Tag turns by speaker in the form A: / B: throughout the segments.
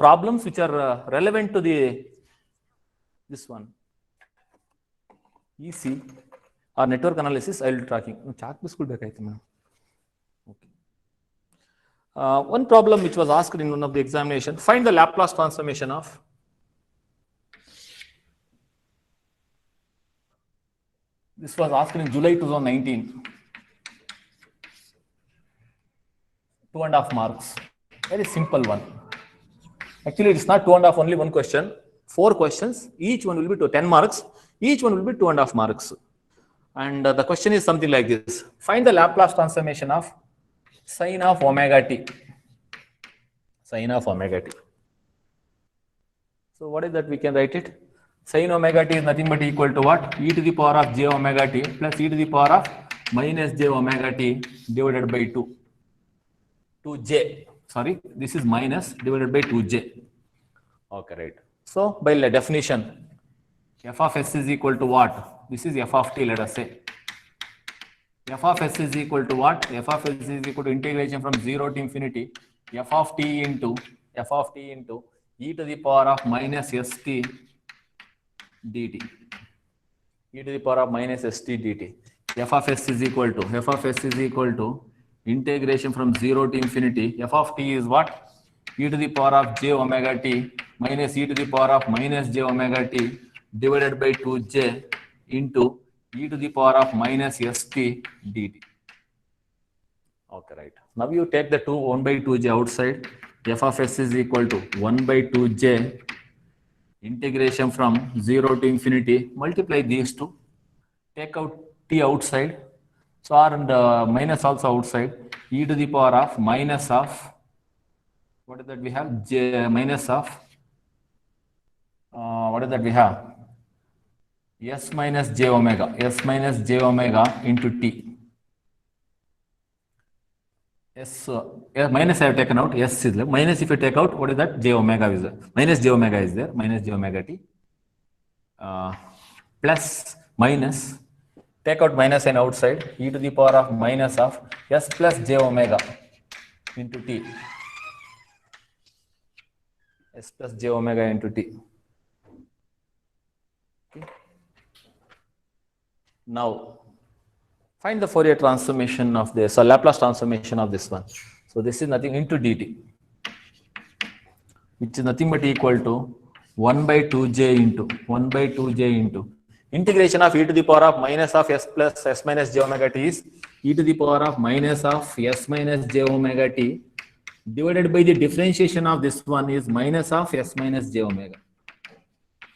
A: problems which are relevant to this one EC or network analysis. I will tracking chalk school ಬೇಕಾಯ್ತು madam. Okay. One problem which was asked in one of the examination, find the Laplace transformation of this was asked in July 2019. 2.5 marks. Very simple one. Actually, it's not 2.5, only one question. 4 questions. Each one will be 10 marks. Each one will be 2.5 marks. And the question is something like this. Find the Laplace transformation of sine of omega t. Sine of omega t. So what is that? We can write it. Sine omega t is nothing but equal to what? E to the power of j omega t plus e to the power of minus j omega t divided by 2j. Sorry, this is minus divided by 2j. Okay, right. So by definition, f of s is equal to what? This is f of t, let us say. F of s is equal to what? F of s is equal to integration from 0 to infinity f of t into e to the power of minus st dt. E to the power of minus st dt. F of s is equal to integration from 0 to infinity. F of t is what? E to the power of j omega t minus e to the power of minus j omega t divided by 2j into e to the power of minus st dt. Okay, right. Now you take the 1 by 2j outside. F of s is equal to 1 by 2j integration from 0 to infinity. Multiply these two. Take out t outside. So r and minus also outside. E to the power of minus of, what is that we have? J minus of, what is that we have? S minus j omega. S minus j omega into t. S minus I have taken out. S is there. Minus if you take out, what is that? J omega is there. Minus j omega is there. Minus j omega t. Plus minus. Take out minus and outside. E to the power of minus of s plus j omega into t. S plus j omega into t. Okay. Now, find the Fourier transformation of this, or Laplace transformation of this one. So this is nothing into dt, which is nothing but equal to 1 by 2j into integration of e to the power of minus of s plus s minus j omega t is e to the power of minus of s minus j omega t divided by the differentiation of this one is minus of s minus j omega.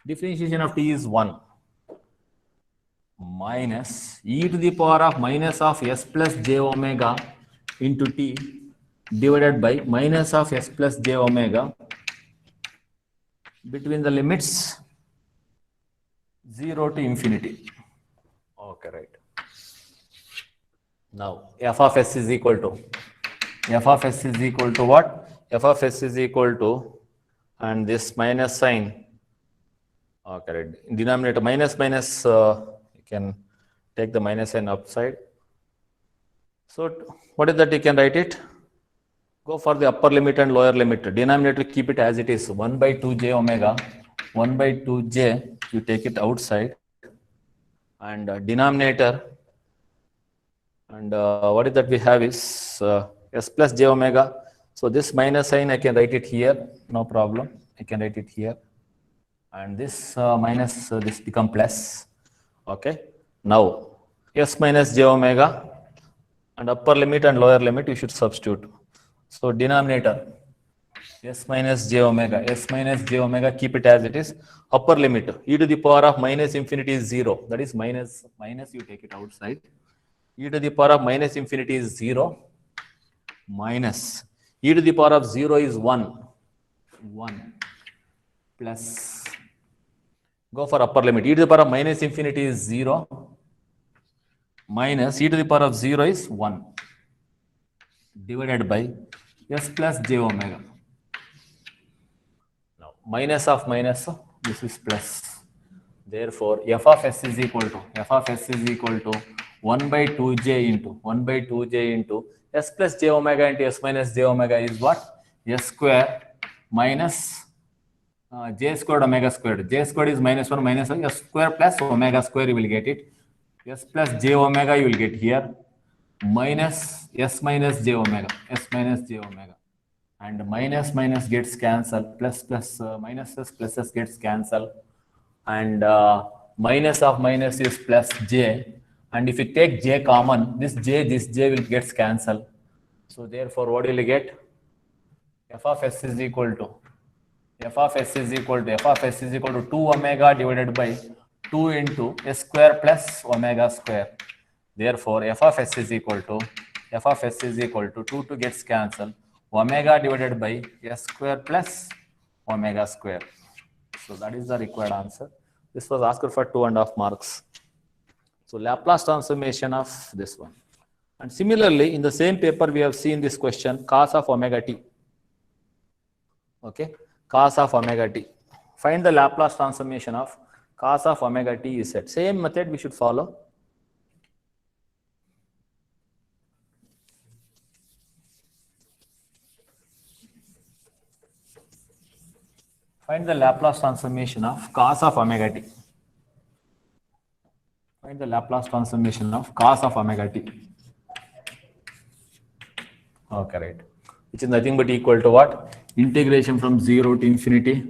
A: Differentiation of t is 1 minus e to the power of minus of s plus j omega into t divided by minus of s plus j omega between the limits 0 to infinity. Okay, right. Now f of s is equal to what? F of s is equal to, and this minus sign. Okay, right. Denominator minus you can take the minus sign upside. So what is that? You can write it. Go for the upper limit and lower limit. Denominator keep it as it is. 1 by 2j omega. 1 by 2j. You take it outside. And denominator. And what is that we have is s plus j omega. So this minus sign I can write it here. No problem. I can write it here. And this minus this become plus. Okay. Now s minus j omega and upper limit and lower limit you should substitute. So denominator s minus j omega keep it as it is. Upper limit e to the power of minus infinity is 0. That is minus you take it outside. E to the power of minus infinity is 0 minus e to the power of 0 is 1 plus, go for upper limit, e to the power of minus infinity is 0 minus e to the power of 0 is 1 divided by s plus j omega. Now minus of minus, this is plus. Therefore f of s is equal to 1 by 2j into s plus j omega into s minus j omega is what? S square minus j squared omega squared. J squared is minus 1 minus 1, s square plus omega square, you will get it. S plus j omega you will get here, minus s minus j omega, s minus j omega. And minus minus gets cancelled, plus plus pluses gets cancelled. And minus of minus is plus j. And if you take j common, this j will gets cancelled. So therefore, what will you get? F of s is equal to 2 omega divided by 2 into s square plus omega square. Therefore, f of s is equal to 2 gets cancelled, omega divided by s square plus omega square. So that is the required answer. This was asked for 2.5 marks. So Laplace transformation of this one. And similarly, in the same paper, we have seen this question, cos of omega t. Okay, cos of omega t. Find the Laplace transformation of cos of omega t is said. Same method we should follow. Find the Laplace transformation of cos of omega t. Find the Laplace transformation of cos of omega t. Okay, right. Which is nothing but equal to what? Integration from 0 to infinity.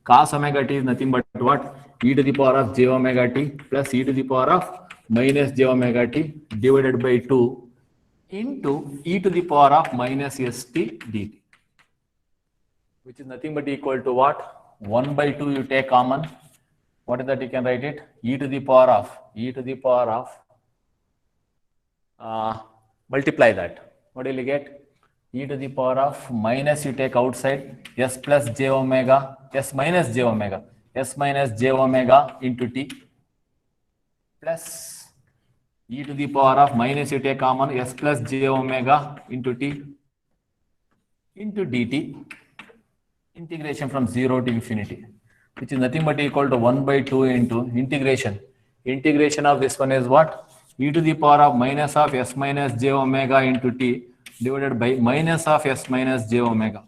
A: Cos omega t is nothing but what? E to the power of j omega t plus e to the power of minus j omega t divided by 2 into e to the power of minus st dt. Which is nothing but equal to what? 1 by 2 you take common. What is that? You can write it e to the power of multiply that. What will you get? E to the power of minus you take outside s plus j omega, s minus j omega into t plus e to the power of minus you take common s plus j omega into t into dt, integration from 0 to infinity, which is nothing but equal to 1 by 2 into integration. Integration of this one is what? E to the power of minus of s minus j omega into t divided by minus of s minus j omega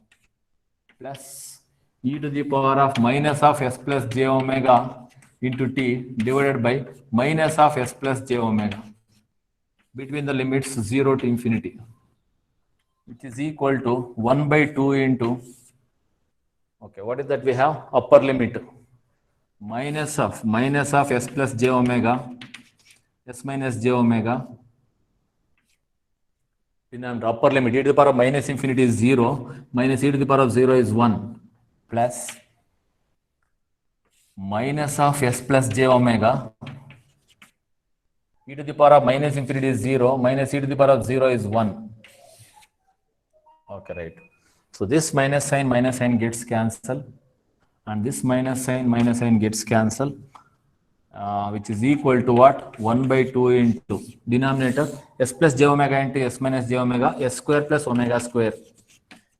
A: plus e to the power of minus of s plus j omega into t divided by minus of s plus j omega between the limits 0 to infinity, which is equal to 1 by 2 into, okay, what is that we have? Upper limit minus of s plus j omega, s minus j omega, in an upper limit e to the power of minus infinity is 0, minus e to the power of 0 is 1, plus minus of s plus j omega, e to the power of minus infinity is 0, minus e to the power of 0 is 1. Okay, right. So this minus sign gets cancelled, and this minus sign gets cancelled, which is equal to what? 1 by 2 into denominator s plus j omega into s minus j omega, s square plus omega square,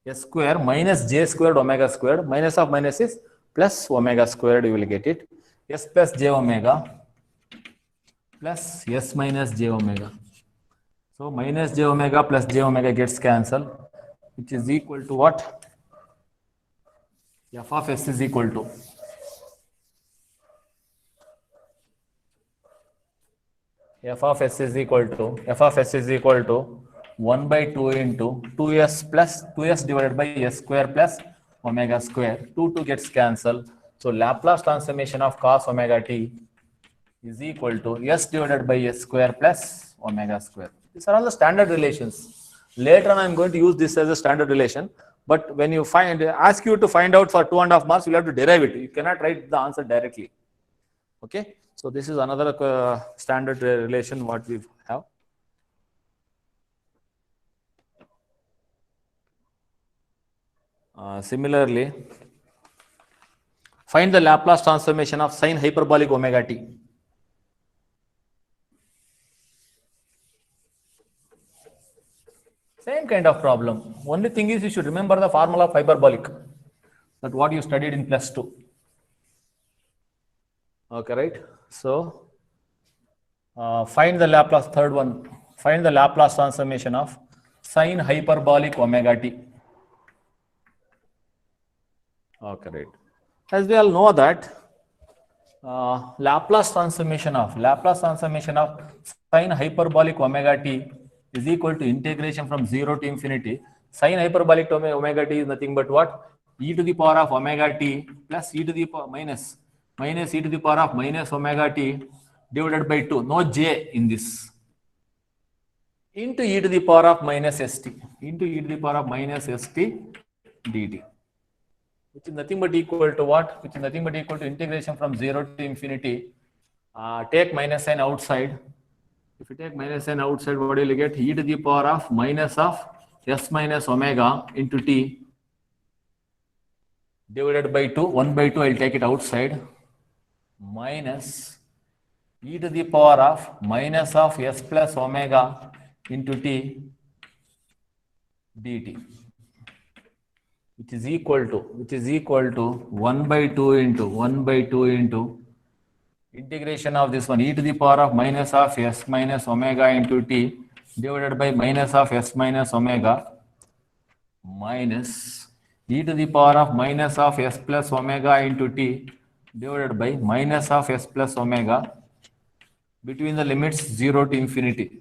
A: s square minus j squared omega squared, minus of minus is plus omega squared, you will get it, s plus j omega plus s minus j omega. So minus j omega plus j omega gets cancelled, which is equal to what? F of s is equal to f of s is equal to 1 by 2 into 2s divided by s square plus omega square. 2 gets cancelled. So Laplace transformation of cos omega t is equal to s divided by s square plus omega square. These are all the standard relations. Later on, I'm going to use this as a standard relation. But when you ask you to find out for 2.5 marks, you'll have to derive it. You cannot write the answer directly. Okay. So this is another standard relation what we have. Similarly, find the Laplace transformation of sine hyperbolic omega t. Same kind of problem. Only thing is you should remember the formula of hyperbolic. That what you studied in +2. Okay, right? So find the Laplace, third one. Find the Laplace transformation of sine hyperbolic omega t. Okay, right. As we all know that Laplace transformation of sine hyperbolic omega t is equal to integration from 0 to infinity. Sine hyperbolic omega t is nothing but what? E to the power of omega t plus e to the power minus e to the power of minus omega t divided by 2. No j in this. Into e to the power of minus st. Into e to the power of minus st dt. Which is nothing but equal to what? Which is nothing but equal to integration from 0 to infinity. Take minus sign outside. If you take minus sign outside, what will you get? E to the power of minus of s minus omega into t divided by 2. 1 by 2, I'll take it outside. Minus e to the power of minus of s plus omega into t dt. Which is equal to 1 by 2 into integration of this one, e to the power of minus of s minus omega into t divided by minus of s minus omega minus e to the power of minus of s plus omega into t divided by minus of s plus omega between the limits 0 to infinity.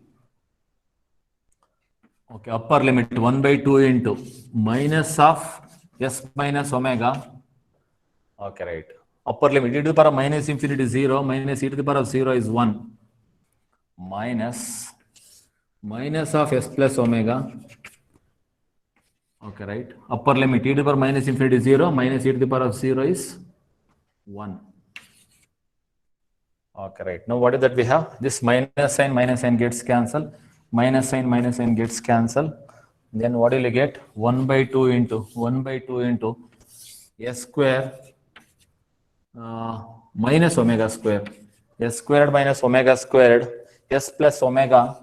A: Okay, upper limit 1 by 2 into minus of s minus omega. Okay, right. Upper limit e to the power of minus infinity 0 minus e to the power of 0 is 1 minus of s plus omega. Okay, right. Upper limit e to the power minus infinity 0 minus e to the power of 0 is 1. Okay, right. Now what is that we have? This minus sign gets cancelled. Minus sign gets cancelled. Then what will you get? 1 by 2 into s square minus omega square. S squared minus omega squared. S plus omega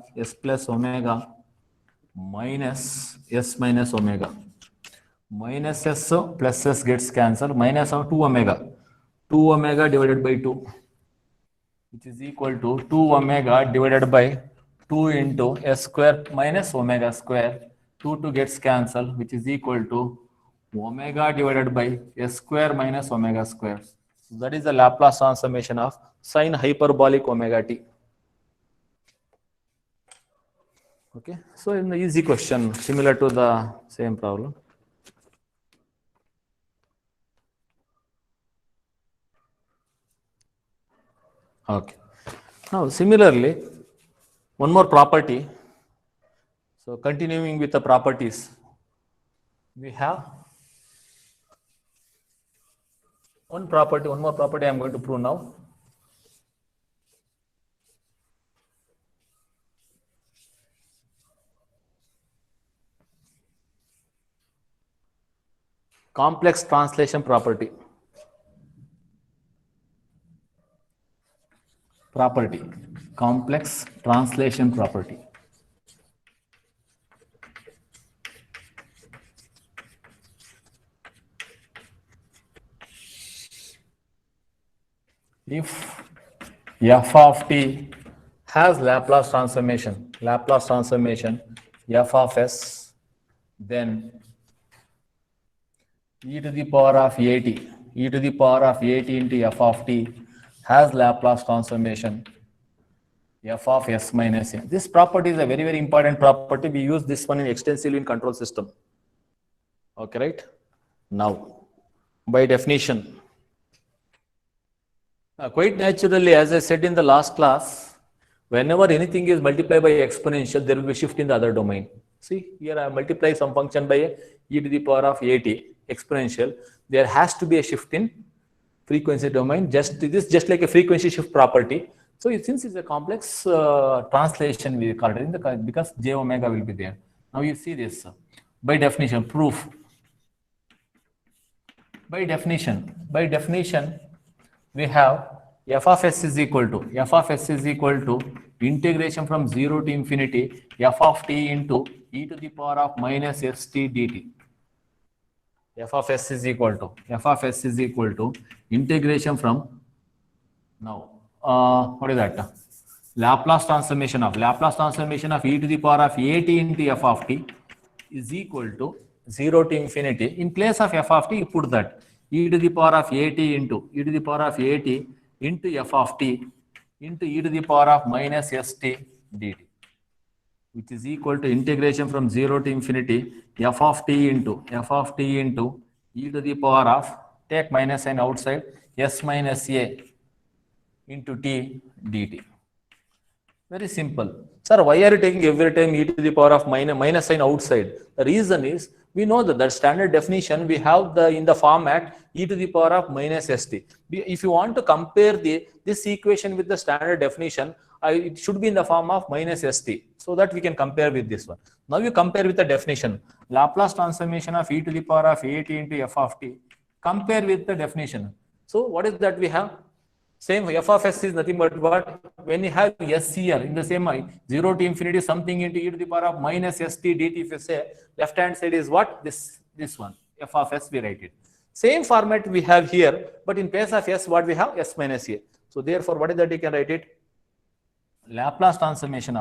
A: minus s minus omega. Minus s plus s gets cancelled. Minus of 2 omega. 2 omega divided by 2. Which is equal to 2 omega divided by 2 into s square minus omega square. 2 gets cancelled, which is equal to omega divided by s square minus omega square. So that is the Laplace transformation of sine hyperbolic omega t. Okay, so in the easy question, similar to the same problem. Okay, now similarly, one more property. So continuing with the properties, we have one more property I'm going to prove now. Complex translation property. Complex translation property. If f of t has Laplace transformation f of s, then e to the power of at into f of t has Laplace transformation f of s minus n. This property is a very, very important property. We use this one extensively in control system. Okay, right? Now, by definition, quite naturally, as I said in the last class, whenever anything is multiplied by exponential, there will be a shift in the other domain. See, here I multiply some function by e to the power of at exponential. There has to be a shift in frequency domain. Just like a frequency shift property. So since it's a complex translation, we call it because j omega will be there. Now you see this by definition proof. By definition, we have f of s is equal to integration from 0 to infinity f of t into e to the power of minus st dt. F of s is equal to integration from, now what is that? Laplace transformation of e to the power of at into f of t is equal to 0 to infinity. In place of f of t, you put that e to the power of at into e to the power of at into f of t into e to the power of minus st dt, which is equal to integration from 0 to infinity f of t into e to the power of, take minus sign outside, s minus a into t dt. Very simple. Sir, why are you taking every time e to the power of minus sign outside? The reason is, we know that standard definition we have in the format e to the power of minus st. If you want to compare this equation with the standard definition, it should be in the form of minus st, so that we can compare with this one. Now you compare with the definition, Laplace transformation of e to the power of at into f of t. Compare with the definition. So what is that we have? Same f of s is nothing but what? When you have s here in the same 0 to infinity something into e to the power of minus st dt, if you say left hand side is what? This one, f of s, we write it. Same format we have here, but in place of s, what we have? S minus a. So therefore, what is that? You can write it. Laplace transformation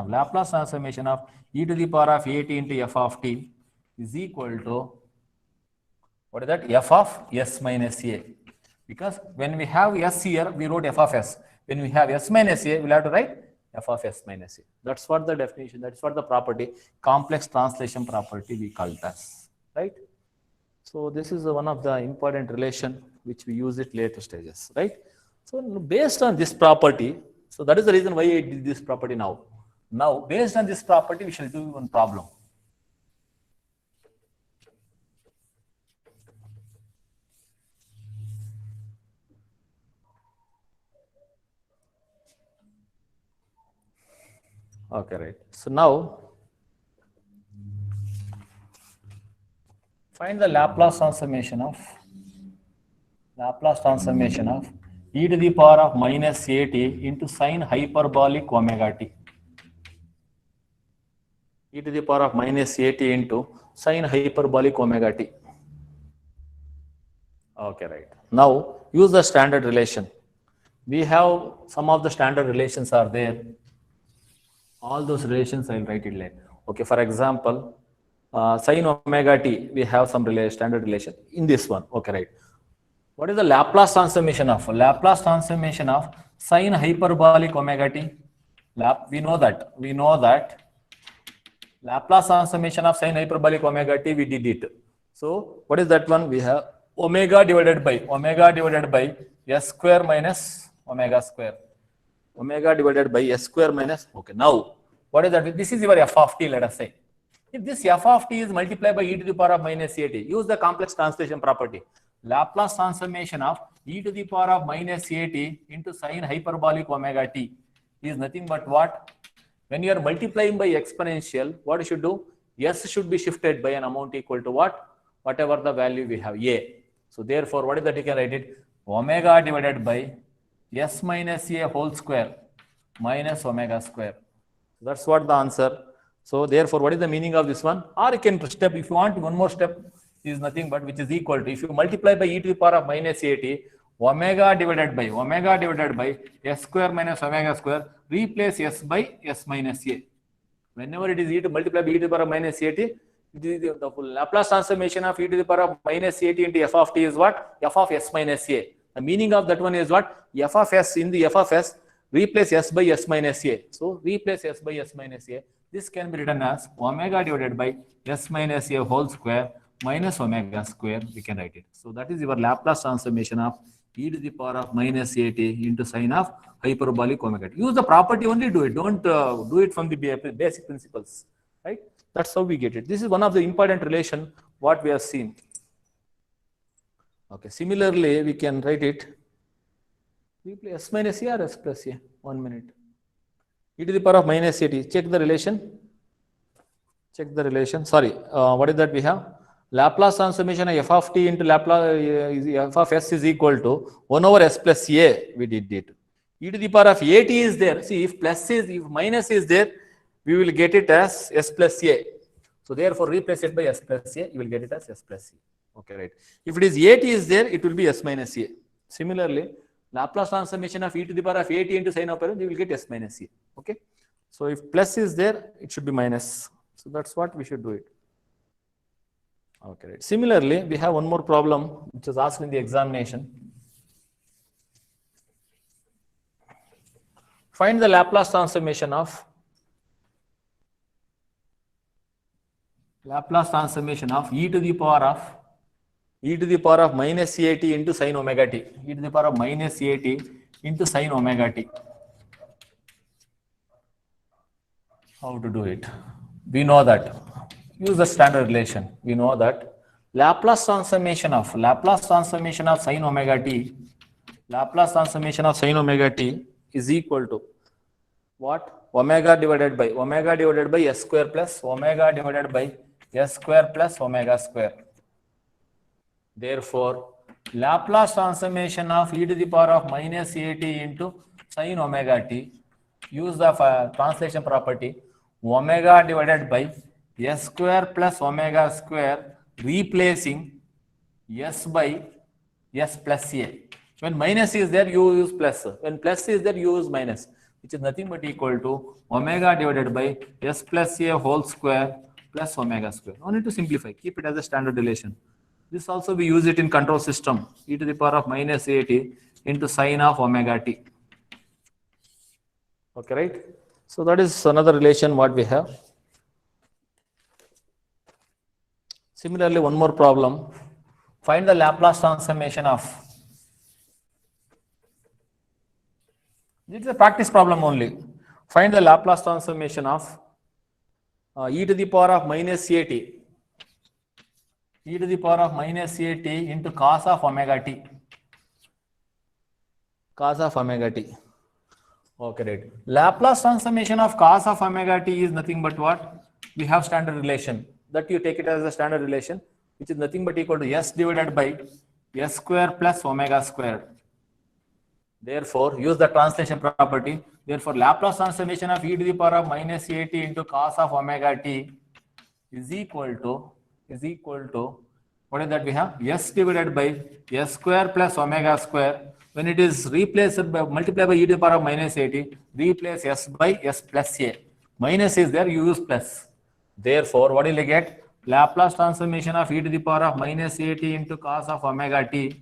A: of e to the power of at into f of t is equal to, what is that? F of s minus a. Because when we have s here, we wrote f of s. When we have s minus a, we'll have to write f of s minus a. That's what the definition, that's what the property, complex translation property we call it as, right? So this is one of the important relation which we use it later stages, right? So based on this property, so that is the reason why I did this property now. Now, based on this property, we shall do one problem. Okay, right. So now, find the Laplace transformation of e to the power of minus at into sine hyperbolic omega t. E to the power of minus at into sine hyperbolic omega t. Okay, right. Now, use the standard relation. We have some of the standard relations are there. All those relations I will write it later. Okay, for example, sine omega t, we have some standard relation in this one. Okay, right. What is the Laplace transformation of? Laplace transformation of sine hyperbolic omega t. We know that Laplace transformation of sine hyperbolic omega t, we did it. So what is that one? We have omega divided by s square minus omega square. Omega divided by s square minus, okay, now what is that? This is your f of t, let us say. If this f of t is multiplied by e to the power of minus at, use the complex translation property. Laplace transformation of e to the power of minus at into sine hyperbolic omega t is nothing but what? When you are multiplying by exponential, what you should do? S should be shifted by an amount equal to what? Whatever the value we have, a. So therefore, what is that? You can write it omega divided by s minus a whole square minus omega square. So that's what the answer. So therefore, what is the meaning of this one? Or you can step, if you want one more step, is nothing but which is equal to, if you multiply by e to the power of minus at, omega divided by s square minus omega square, replace s by s minus a. Whenever it is e to multiply by e to the power of minus at, the Laplace transformation of e to the power of minus at into f of t is what? F of s minus a. The meaning of that one is what? F of s, in the f of s, replace s by s minus a. So replace s by s minus a. This can be written as omega divided by s minus a whole square minus omega square, we can write it. So that is your Laplace transformation of e to the power of minus at into sine of hyperbolic omega t. Use the property only, do it. Don't do it from the basic principles, right? That's how we get it. This is one of the important relation what we have seen. Okay, similarly, we can write it. Replace s minus a or s plus a. 1 minute. E to the power of minus at. Check the relation. Sorry, what is that we have? Laplace transformation of f of t into Laplace f of s is equal to 1 over s plus a. We did it. E to the power of at is there. See, if minus is there, we will get it as s plus a. So therefore, replace it by s plus a. You will get it as s plus a. Okay, right. If it is at is there, it will be s minus a. Similarly, Laplace transformation of e to the power of at into sine of, you will get s minus a. Okay. So if plus is there, it should be minus. So that's what we should do it. Okay, right. Similarly, we have one more problem which was asked in the examination. Find the Laplace transformation of e to the power of minus at into sin omega t. E to the power of minus at into sin omega t. How to do it? We know that. Use the standard relation. We know that Laplace transformation of sin omega t, Laplace transformation of sin omega t is equal to what? Omega divided by s square plus omega divided by s square plus omega square. Therefore, Laplace transformation of e to the power of minus at into sin omega t, use the translation property, omega divided by s square plus omega square, replacing s by s plus a. When minus is there, you use plus. When plus is there, you use minus, which is nothing but equal to omega divided by s plus a whole square plus omega square. No need to simplify. Keep it as a standard relation. This also we use it in control system, e to the power of minus at into sine of omega t. Okay, right? So that is another relation what we have. Similarly, one more problem. Find the Laplace transformation of. This is a practice problem only. Find the Laplace transformation of e to the power of minus at. E to the power of minus at into cos of omega t. Cos of omega t. Okay, right. Laplace transformation of cos of omega t is nothing but what? We have standard relation. That you take it as a standard relation, which is nothing but equal to s divided by s square plus omega square. Therefore, use the translation property. Therefore, Laplace transformation of e to the power of minus at into cos of omega t is equal to what is that we have? S divided by s square plus omega square. When it is replaced by multiplied by e to the power of minus at, replace s by s plus a. Minus is there, you use plus. Therefore, what will you get? Laplace transformation of e to the power of minus at into cos of omega t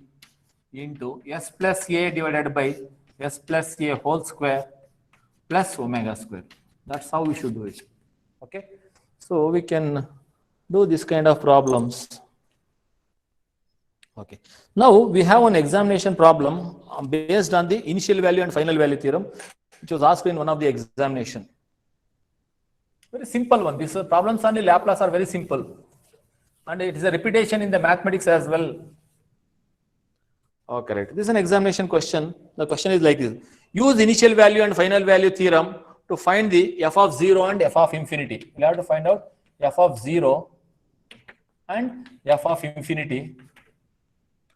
A: into s plus a divided by s plus a whole square plus omega square. That's how we should do it. Okay. So we can do this kind of problems. Okay. Now we have an examination problem based on the initial value and final value theorem, which was asked in one of the examination. Very simple one. These problems on the Laplace are very simple, and it is a repetition in the mathematics as well. Okay, right. This is an examination question. The question is like this: use initial value and final value theorem to find the f of 0 and f of infinity. We have to find out f of 0 and f of infinity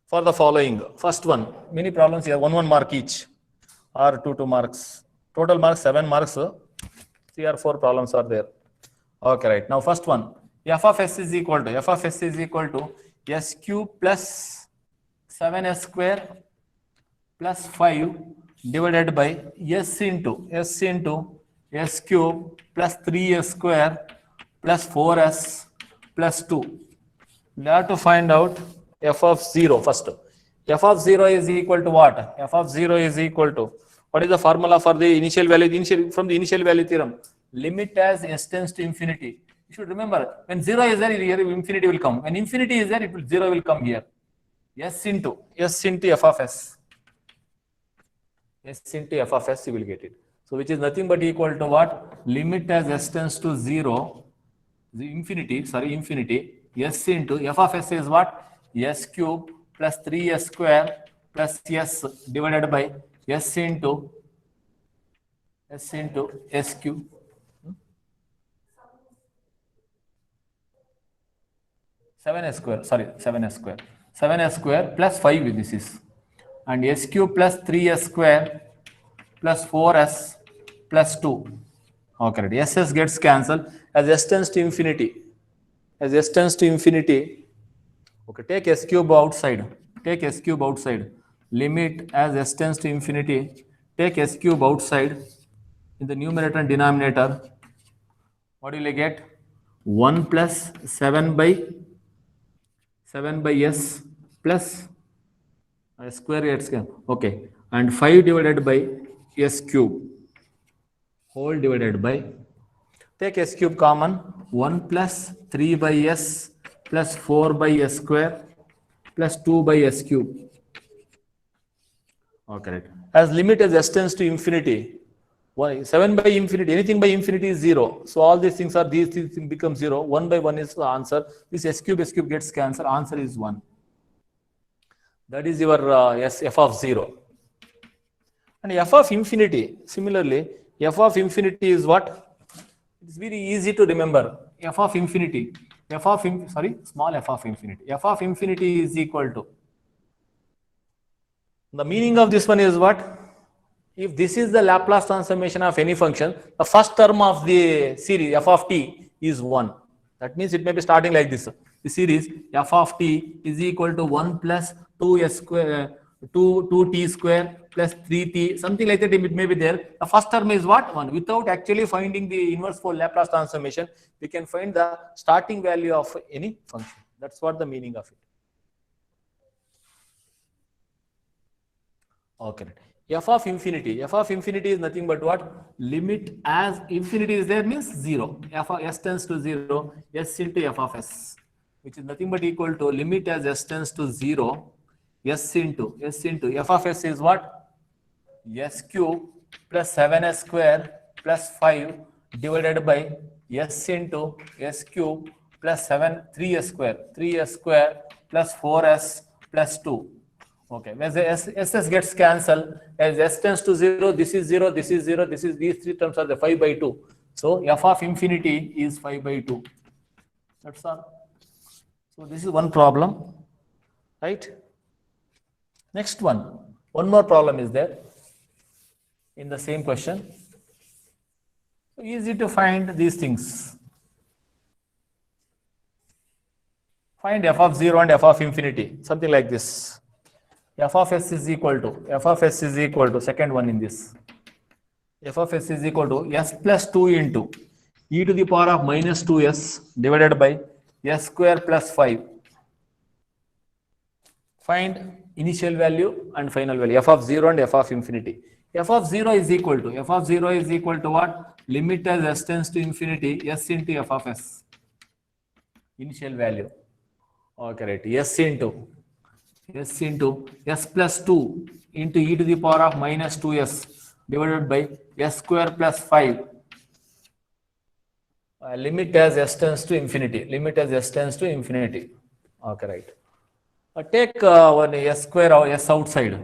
A: for the following. First one, many problems here, 1 mark each or 2 marks. Total marks 7 marks. 3 or 4 problems are there. Okay, right. Now first one, f of s is equal to s cube plus 7s square plus 5 divided by s into s cube plus 3s square plus 4s plus 2. We have to find out f of 0 first. F of 0 is equal to what? F of 0 is equal to, what is the formula for the initial value? From the initial value theorem, limit as s tends to infinity. You should remember, when 0 is there, here infinity will come. When infinity is there, 0 will come here. S into f of s. S into f of s, you will get it. So which is nothing but equal to what? Limit as s tends to 0, infinity, s into f of s is what? S cube plus 3s square plus s divided by s into s cube. 7s square plus 5 this is, and s cube plus 3s square plus 4s plus 2. Okay, right. S gets cancelled as s tends to infinity. Okay, take s cube outside. Limit as s tends to infinity. Take s cube outside in the numerator and denominator. What will you get? 1 plus 7 by 7 by s plus square x cube. Okay, and 5 divided by s cube whole divided by, take s cube common, 1 plus 3 by s plus 4 by s square plus 2 by s cube. Okay, right. As limit as s tends to infinity, why 7 by infinity, anything by infinity is 0. So all these things become 0. 1 by 1 is the answer. This s cube gets cancelled. Answer is 1. That is your f of 0. And f of infinity, similarly, f of infinity is what? It's very easy to remember. F of infinity, small f of infinity. F of infinity is equal to, the meaning of this one is what? If this is the Laplace transformation of any function, the first term of the series f of t is 1. That means it may be starting like this. The series f of t is equal to 1 plus 2s square, 2t square plus 3t, something like that. It may be there. The first term is what? 1. Without actually finding the inverse for Laplace transformation, we can find the starting value of any function. That's what the meaning of it. Okay. F of infinity. F of infinity is nothing but what? Limit as infinity is there means 0. F of s tends to 0, s into f of s, which is nothing but equal to limit as s tends to 0, s into f of s is what? S cube plus 7s square plus 5 divided by s into s cube plus 3s square plus 4s plus 2. Okay, as SS gets cancelled, as S tends to 0, this is 0, this is 0, this is, these three terms are the 5 by 2. So f of infinity is 5 by 2. That's all. So this is one problem, right? Next one more problem is there in the same question. So easy to find these things. Find f of 0 and f of infinity, something like this. F of s is equal to, second one in this, f of s is equal to s plus 2 into e to the power of minus 2s divided by s square plus 5. Find initial value and final value, f of 0 and f of infinity. F of 0 is equal to what? Limit as s tends to infinity, s into f of s. Initial value. Okay, right. S into s plus 2 into e to the power of minus 2s divided by s square plus 5. Limit as s tends to infinity. Okay, right. Take one s square or s outside.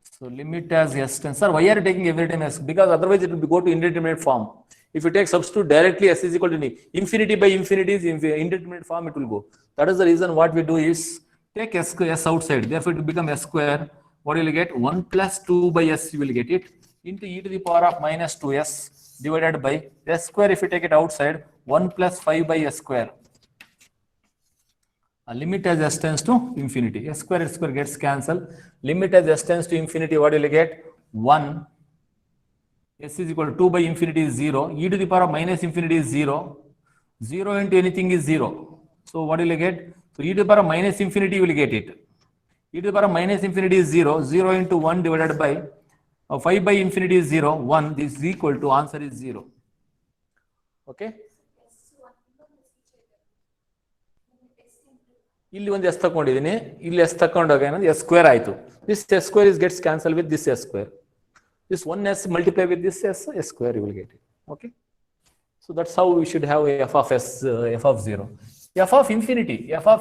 A: So limit as s tends. Sir, why are you taking every time s? Because otherwise it will go to indeterminate form. If you take substitute directly s is equal to infinity by infinity is indeterminate form, it will go. That is the reason what we do is take s outside. Therefore, it will become s square. What will you get? 1 plus 2 by s, you will get it, into e to the power of minus 2s divided by s square. If you take it outside, 1 plus 5 by s square. Limit as s tends to infinity. S square gets cancelled. Limit as s tends to infinity, what will you get? 1. S is equal to 2 by infinity is 0. E to the power of minus infinity is 0. 0 into anything is 0. So what will you get? So e to the power of minus infinity, you will get it. E to the power of minus infinity is 0. 0 into 1 divided by 5 by infinity is 0. 1. This is equal to, answer is 0. Okay? ಇಲ್ಲಿ ಒಂದು S ತಗೊಂಡಿದ್ದೀನಿ, ಇಲ್ಲಿ S ತಗೊಂಡಾಗ ಏನಂದ್ರೆ S square ಆಯಿತು. This S square is gets cancel with this S square. This 1s multiply with this s square, you will get it. Okay. So that's how we should have f of s, f of 0. F of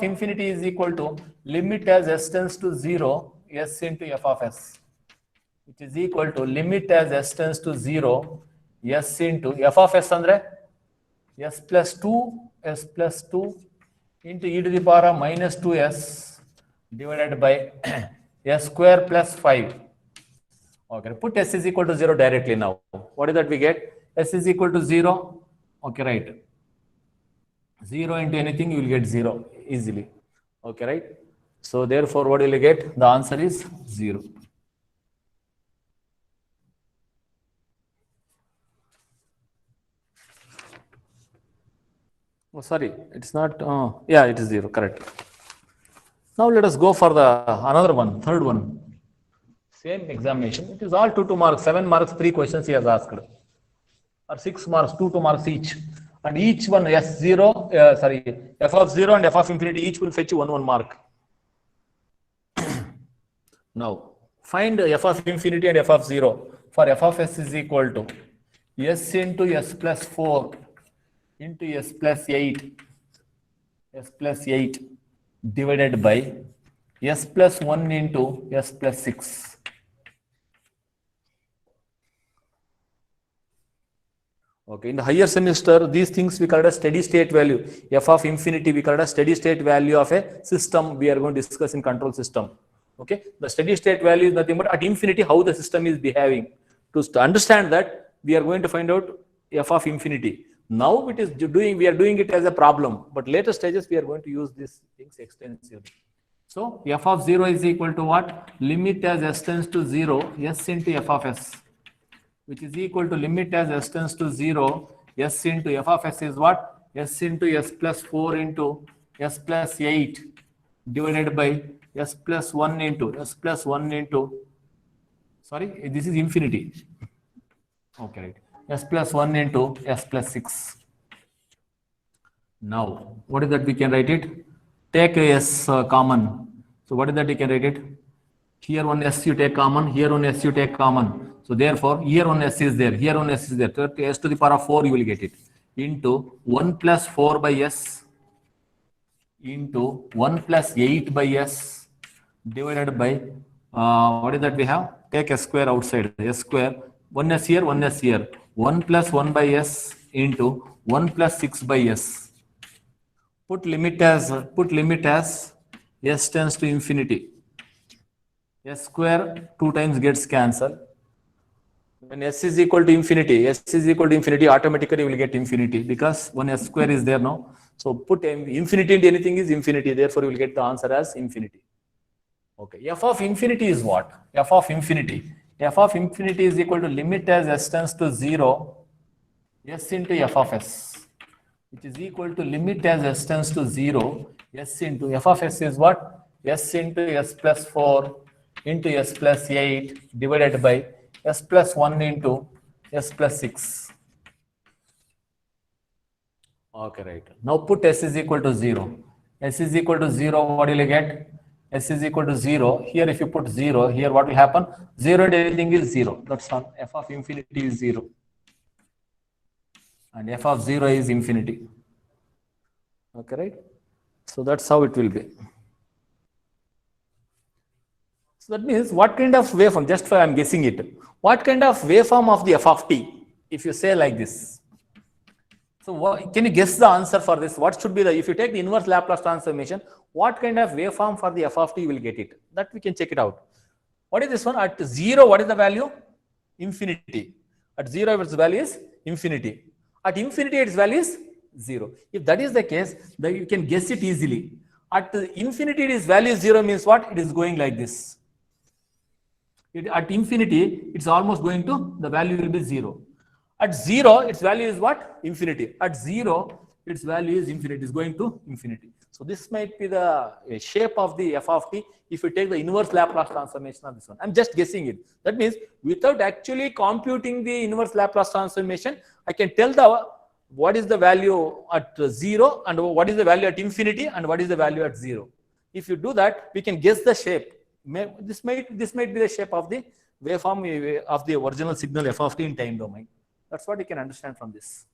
A: infinity is equal to limit as s tends to 0, s into f of s, which is equal to limit as s tends to 0, s into f of s andre s plus 2 into e to the power of minus 2s divided by s square plus 5. Okay, put s is equal to 0 directly now. What is that we get? S is equal to 0. Okay, right. 0 into anything, you will get 0 easily. Okay, right. So therefore, what will you get? The answer is 0. Oh, sorry, it's not. Yeah, it is 0. Correct. Now let us go for the another one, third one. Same examination. It is all 2 marks, 7 marks, 3 questions he has asked. Or 6 marks, 2 marks each. And each one S0, f of 0 and f of infinity, each will fetch you 1 mark. Now, find f of infinity and f of 0. For f of s is equal to s into s plus 4 into s plus 8, s plus 8 divided by s plus 1 into s plus 6. Okay, in the higher semester, these things we call it a steady state value. F of infinity, we call it a steady state value of a system we are going to discuss in control system. Okay, the steady state value is nothing but at infinity how the system is behaving. To understand that, we are going to find out f of infinity. Now we are doing it as a problem, but later stages we are going to use these things extensively. So f of 0 is equal to what? Limit as s tends to 0, s into f of s, which is equal to limit as s tends to 0, s into f of s is what? S into s plus 4 into s plus 8 divided by s plus 1 into s plus 1 into, sorry, this is infinity. Okay, right. S plus 1 into s plus 6. Now, what is that we can write it? Take a s common. So what is that you can write it? Here one s you take common, here one s you take common. So therefore, here one s is there, here one s is there. So s to the power of 4 you will get it. Into 1 plus 4 by s into 1 plus 8 by s divided by, what is that we have? Take s square outside, s square, 1s here, 1s here. 1 plus 1 by s into 1 plus 6 by s. Put limit as s tends to infinity. S square 2 times gets cancelled. When s is equal to infinity, automatically you will get infinity because one s square is there now. So put infinity into anything is infinity. Therefore, you will get the answer as infinity. Okay. F of infinity is what? F of infinity is equal to limit as s tends to 0, s into f of s, which is equal to limit as s tends to 0, s into f of s is what? S into s plus 4 into s plus 8 divided by s plus 1 into s plus 6. Okay, right. Now put s is equal to 0. S is equal to 0, what will you get? S is equal to 0. Here if you put 0, here what will happen? 0 and everything is 0. That's all. F of infinity is 0. And f of 0 is infinity. Okay, right? So that's how it will be. So that means what kind of waveform, just for I'm guessing it, what kind of waveform of the f of t, if you say like this? So can you guess the answer for this? What should be the, if you take the inverse Laplace transformation, what kind of waveform for the f of t you will get it? That we can check it out. What is this one? At 0, what is the value? Infinity. At 0, its value is infinity. At infinity, its value is 0. If that is the case, then you can guess it easily. At infinity, its value is 0 means what? It is going like this. At infinity, it's almost going to, the value will be 0. At 0, its value is what? Infinity. At 0, its value is infinity. It's going to infinity. So this might be the shape of the f of t if you take the inverse Laplace transformation of this one. I'm just guessing it. That means without actually computing the inverse Laplace transformation, I can tell what is the value at 0 and what is the value at infinity and what is the value at 0. If you do that, we can guess the shape. This might be the shape of the waveform of the original signal f of t in time domain. That's what you can understand from this.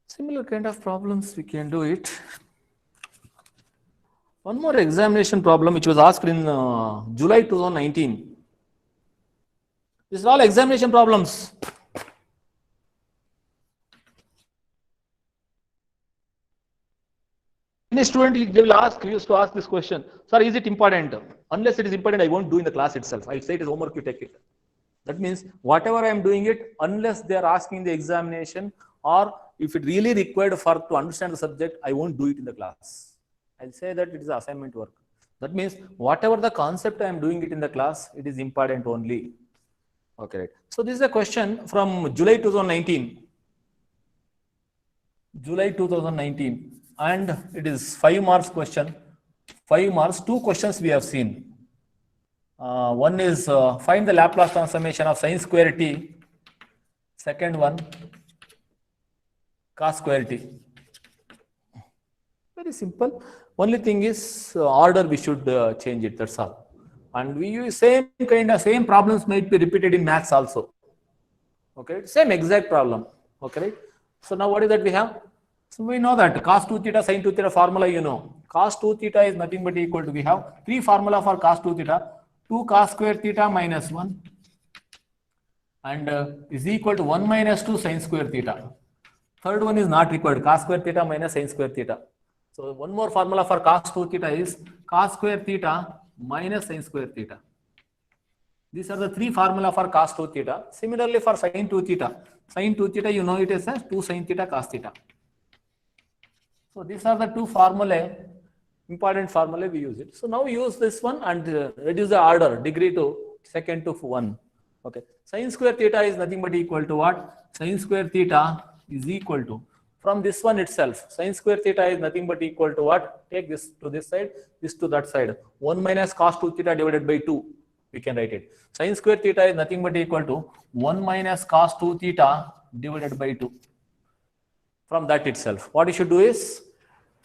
A: Similar kind of problems we can do it. One more examination problem which was asked in July 2019. These are all examination problems. Any student they will used to ask this question, sir, is it important? Unless it is important, I won't do in the class itself. I'll say it is homework, you take it. That means whatever I am doing it, unless they are asking the examination or if it really required to understand the subject, I won't do it in the class. I'll say that it is assignment work. That means whatever the concept I am doing it in the class, it is important only. Okay, right. So this is a question from July 2019. July 2019, and it is 5 marks question. 5 marks, 2 questions we have seen. One is find the Laplace transformation of sin square t. Second one, cos square t. Very simple. Only thing is order we should change it. That's all. And we use same problems might be repeated in maths also. Okay, same exact problem. Okay, right? So now what is that we have? So we know that cos 2 theta sin 2 theta formula, you know. Cos 2 theta is nothing but equal to, we have 3 formula for cos 2 theta. 2 cos square theta minus 1 and is equal to 1 minus 2 sin square theta. Third one is not required, cos square theta minus sin square theta. So one more formula for cos 2 theta is cos square theta minus sin square theta. These are the 3 formula for cos 2 theta. Similarly for sin 2 theta. Sin 2 theta, you know it is as 2 sin theta cos theta. So these are the 2 formulae, important formulae we use it. So now we use this one and reduce the order, degree to second to 1. Okay. Sin square theta is nothing but equal to what? Sin square theta is equal to, from this one itself, sin square theta is nothing but equal to what? Take this to this side, this to that side. 1 minus cos 2 theta divided by 2. We can write it. Sin square theta is nothing but equal to 1 minus cos 2 theta divided by 2. From that itself, what you should do is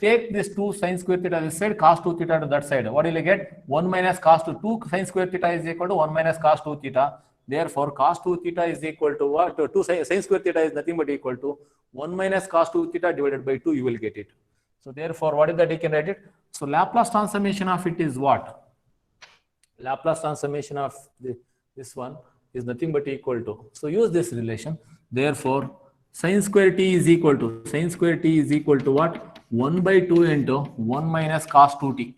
A: take this 2 sin square theta this side, cos 2 theta to that side. What will you get? 1 minus cos 2 sin square theta is equal to 1 minus cos 2 theta. Therefore, cos 2 theta is equal to what? 2 sin square theta is nothing but equal to 1 minus cos 2 theta divided by 2. You will get it. So therefore, what is that? You can write it. So Laplace transformation of it is what? Laplace transformation of this one is nothing but equal to. So use this relation. Therefore, sin square t is equal to what? 1 by 2 into 1 minus cos 2t,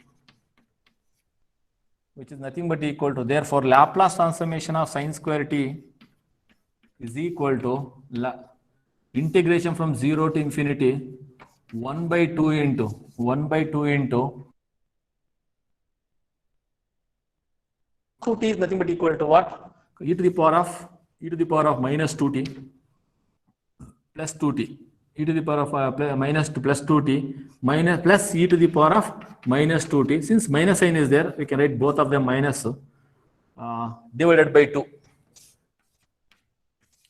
A: which is nothing but equal to, therefore Laplace transformation of sin square t is equal to integration from 0 to infinity 1 by 2 into 2t is nothing but equal to what? E to the power of minus 2t plus 2t. E to the power of minus to plus 2t minus plus e to the power of minus 2t. Since minus sign is there, we can write both of them minus divided by 2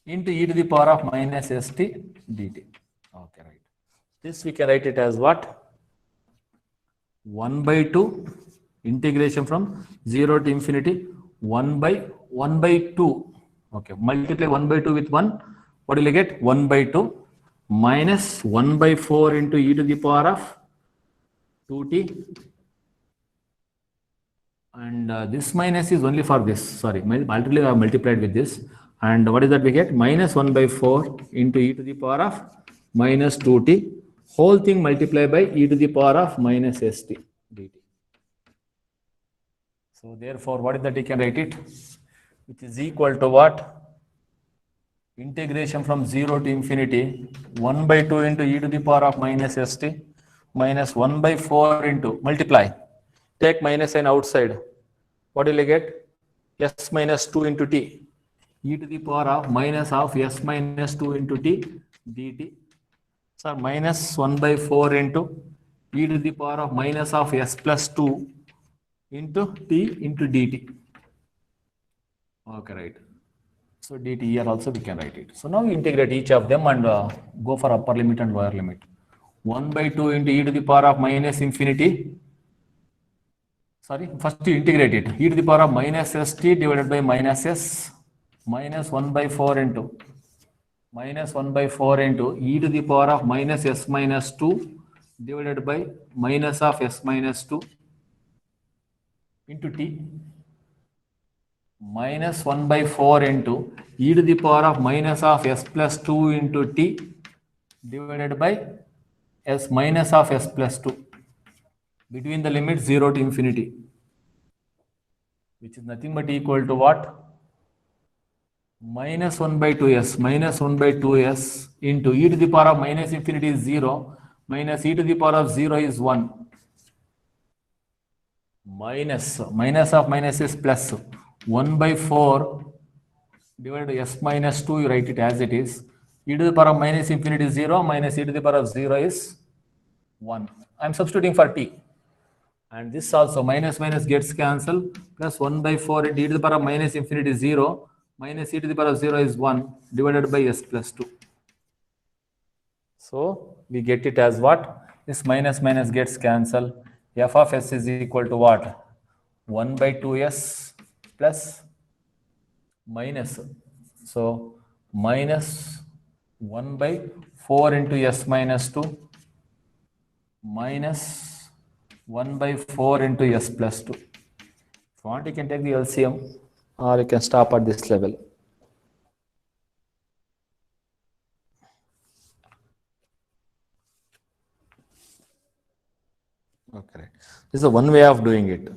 A: into e to the power of minus st dt. Okay, right. This we can write it as what? 1 by 2 integration from 0 to infinity 1 by 2. Okay, multiply 1 by 2 with 1. What will you get? 1 by 2 minus 1 by 4 into e to the power of 2t, and this minus is only for this, sorry, multiply I have multiplied with this, and what is that we get? Minus 1 by 4 into e to the power of minus 2t, whole thing multiplied by e to the power of minus st dt. So therefore, what is that? You can write it, which is equal to what? Integration from 0 to infinity 1 by 2 into e to the power of minus st minus 1 by 4 into, multiply, take minus sign outside. What will you get? S minus 2 into t, e to the power of minus of s minus 2 into t dt. So minus 1 by 4 into e to the power of minus of s plus 2 into t into dt. Okay, right. So dt here also we can write it. So now we integrate each of them and go for upper limit and lower limit. 1 by 2 into e to the power of minus infinity. Sorry, first you integrate it. E to the power of minus st divided by minus s minus 1 by 4 into e to the power of minus s minus 2 divided by minus of s minus 2 into t minus 1 by 4 into e to the power of minus of s plus 2 into t divided by s minus of s plus 2 between the limits 0 to infinity, which is nothing but equal to what? Minus 1 by 2s into e to the power of minus infinity is 0 minus e to the power of 0 is 1 minus of minus is plus 1 by 4 divided by s minus 2, you write it as it is. E to the power of minus infinity is 0, minus e to the power of 0 is 1. I am substituting for t. And this also minus minus gets cancelled, plus 1 by 4 into e to the power of minus infinity is 0, minus e to the power of 0 is 1 divided by s plus 2. So we get it as what? This minus minus gets cancelled. F of s is equal to what? 1 by 2s plus minus. So minus 1 by 4 into s minus 2 minus 1 by 4 into s plus 2. If you want, you can take the LCM or you can stop at this level. Okay, right. This is one way of doing it.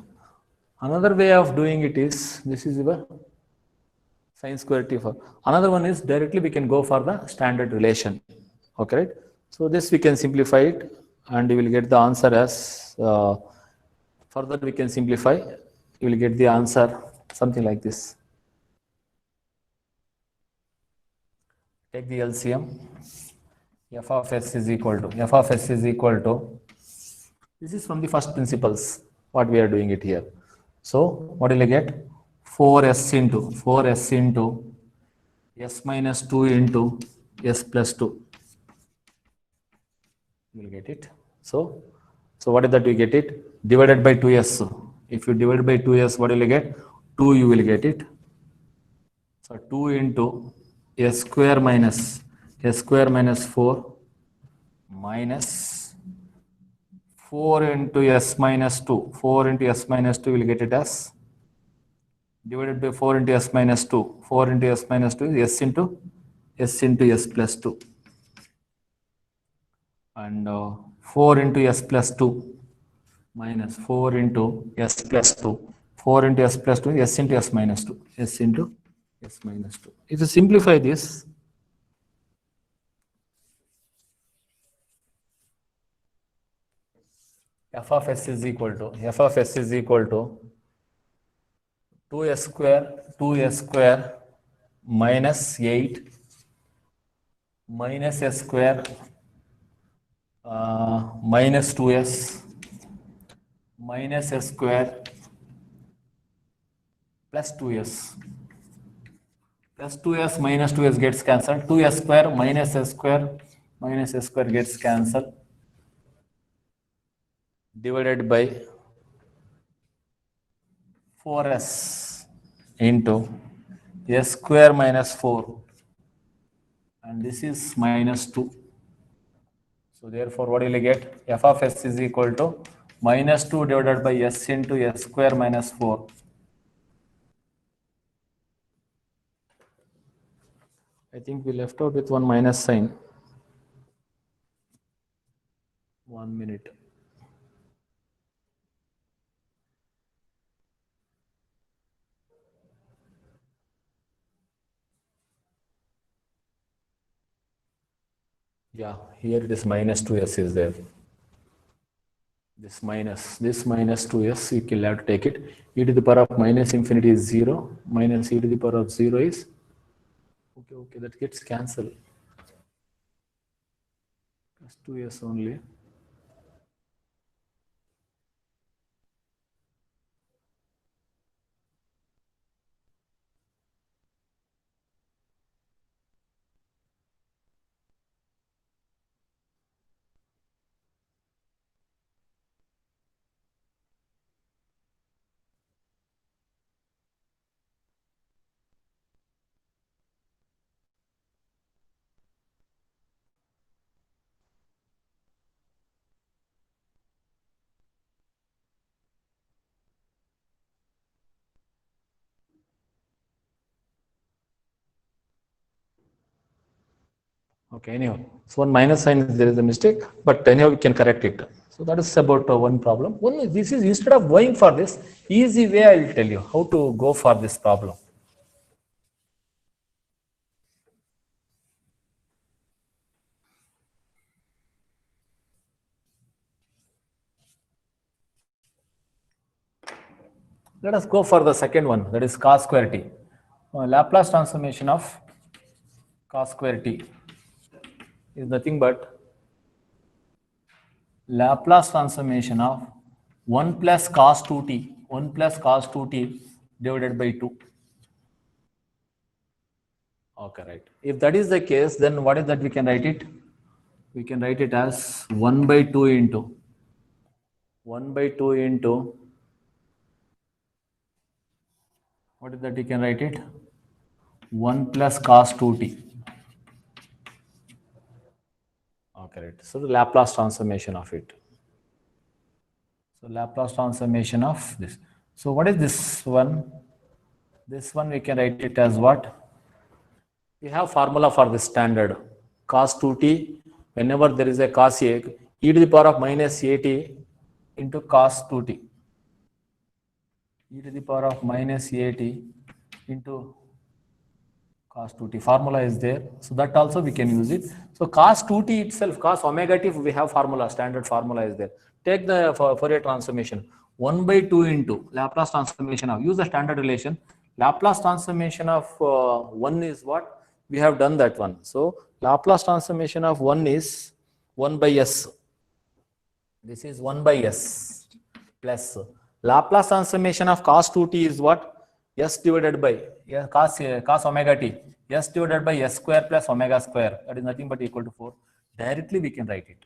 A: Another way of doing it is, this is your sin square t for. Another one is directly we can go for the standard relation. Okay, right? So this we can simplify it and you will get the answer as, further we can simplify, you will get the answer something like this. Take the LCM. F of s is equal to, f of s is equal to, this is from the first principles, what we are doing it here. So what will I get? 4s into s minus 2 into s plus 2. You will get it. So what is that you get it? Divided by 2s. If you divide by 2s, what will you get? 2 you will get it. So 2 into s square minus 4 minus 4 into s minus 2. 4 into s minus 2 will get it as divided by 4 into s minus 2. 4 into s minus 2 is s into s plus 2. And 4 into s plus 2 minus 4 into s plus 2. 4 into s plus 2 is s into s minus 2. S into s minus 2. If you simplify this, f of s is equal to 2s square minus 8 minus s square minus 2s minus s square plus 2s plus 2s minus 2s gets cancelled. 2s square minus s square gets cancelled, divided by 4s into s square minus 4, and this is minus 2. So therefore what will you get? F of s is equal to minus 2 divided by s into s square minus 4. I think we left out with one minus sign. 1 minute. Yeah, here it is minus 2s is there. This minus 2s, you will have to take it. E to the power of minus infinity is 0, minus e to the power of 0 is, okay, that gets cancelled. Plus 2s only. Okay, anyhow, so one minus sign, there is a mistake, but anyhow we can correct it. So that is about one problem. One, this is, instead of going for this easy way, I will tell you how to go for this problem. Let us go for the second one, that is cos square t. Laplace transformation of cos square t is nothing but Laplace transformation of 1 plus cos 2t, 1 plus cos 2t divided by 2. Okay, right. If that is the case, then what is that we can write it? We can write it as 1 by 2 into 1 by 2 into, what is that we can write it? 1 plus cos 2t. Okay, right. So the Laplace transformation of it. So Laplace transformation of this. So what is this one? This one we can write it as what? We have formula for this standard. Cos 2t, whenever there is a cos a, e to the power of minus at into cos 2t. E to the power of minus at into cos 2t. Formula is there. So that also we can use it. So cos 2t itself, cos omega t, we have formula, standard formula is there. Take the Fourier transformation. 1 by 2 into Laplace transformation of, use the standard relation. Laplace transformation of 1 is what? We have done that one. So Laplace transformation of 1 is 1 by s. This is 1 by s plus Laplace transformation of cos 2t is what? S divided by cos omega t. S divided by s square plus omega square. That is nothing but equal to 4. Directly we can write it.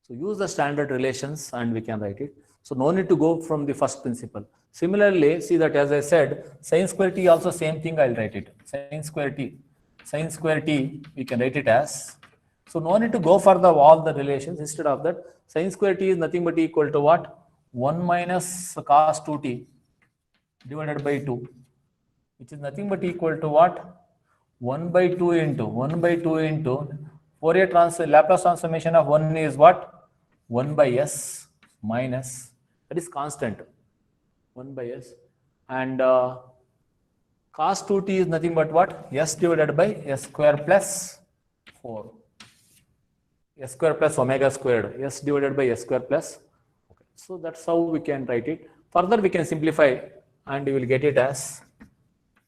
A: So use the standard relations and we can write it. So no need to go from the first principle. Similarly, see that as I said, sin square t also same thing, I'll write it. Sin square t, we can write it as. So no need to go for all the relations. Instead of that, sin square t is nothing but equal to what? 1 minus cos 2t divided by 2, which is nothing but equal to what? 1 by 2 into Fourier Laplace transformation of 1 is what? 1 by s minus, that is constant, 1 by s, and cos 2t is nothing but what? S divided by s square plus 4. S square plus omega squared. S divided by s square plus. Okay. So that's how we can write it. Further we can simplify and you will get it as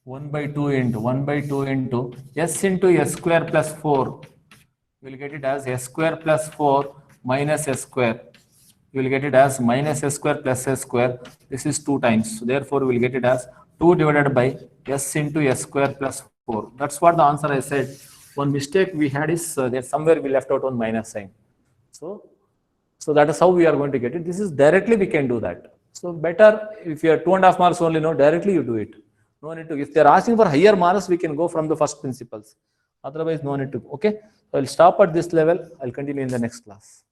A: 1 by 2 into s into s square plus 4. You will get it as s square plus 4 minus s square. You will get it as minus s square plus s square. This is 2 times. So therefore, we will get it as 2 divided by s into s square plus 4. That's what the answer I said. One mistake we had is that somewhere we left out one minus sign. So that is how we are going to get it. This is directly we can do that. So better if you are 2.5 marks only, no, directly you do it. No need to. If they are asking for higher marks, we can go from the first principles. Otherwise, no need to. Okay. So I'll stop at this level. I'll continue in the next class.